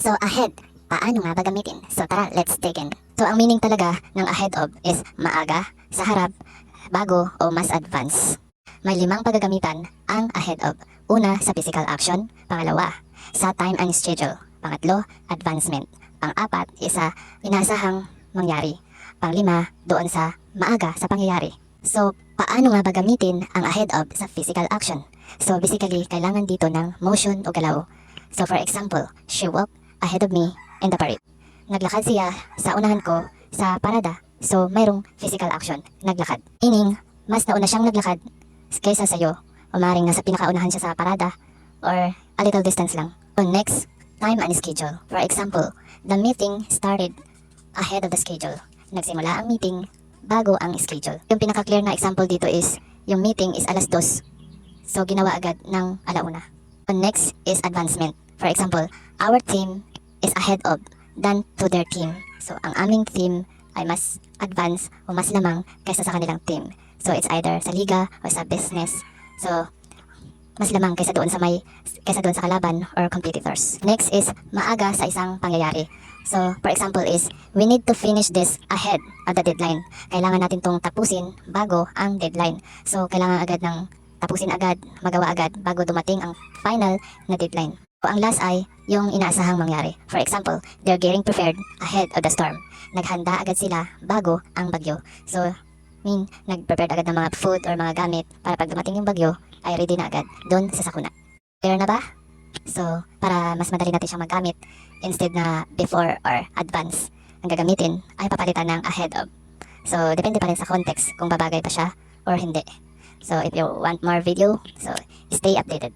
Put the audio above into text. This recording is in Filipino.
So ahead, paano nga ba gamitin? So tara, let's dig in. So ang meaning talaga ng ahead of is maaga, sa harap, bago o mas advance. May 5 paggagamitan ang ahead of. Una, sa physical action. Pangalawa, sa time and schedule. Pangatlo, advancement. Pang-apat, isa inaasahang mangyari. Pang-5, doon sa maaga sa pangyayari. So, paano nga ba gamitin ang ahead of sa physical action? So, basically, kailangan dito ng motion o galaw. So, for example, she walked ahead of me in the parade. Naglakad siya sa unahan ko sa parada. So, mayroong physical action, naglakad. Meaning, mas nauna siyang naglakad kaysa sa'yo. O maaaring nasa pinakaunahan siya sa parada or a little distance lang. So, next, time and schedule. For example, the meeting started ahead of the schedule. Nagsimula ang meeting bago ang schedule. Yung pinaka-clear na example dito is, yung meeting is 2:00. So, ginawa agad ng 1:00. So, next is advancement. For example, our team is ahead of than to their team. So, ang aming team ay mas advance o mas lamang kaysa sa kanilang team. So, it's either sa liga or sa business. So, mas lamang kaysa doon sa kalaban or competitors. Next is maaga sa isang pangyayari. So, for example is, we need to finish this ahead of the deadline. Kailangan natin tong tapusin bago ang deadline. So, kailangan agad ng tapusin agad, magawa agad bago dumating ang final na deadline. So, ang last ay yung inaasahang mangyari. For example, they're getting prepared ahead of the storm. Naghanda agad sila bago ang bagyo. So, nag-prepared agad ng mga food or mga gamit para pag dumating yung bagyo, ay ready na agad doon sa sakuna. Clear na ba? So, para mas madali natin siyang magamit, instead na before or advance, ang gagamitin ay papalitan ng ahead of. So, depende pa rin sa context kung babagay pa siya or hindi. So, if you want more video, so stay updated.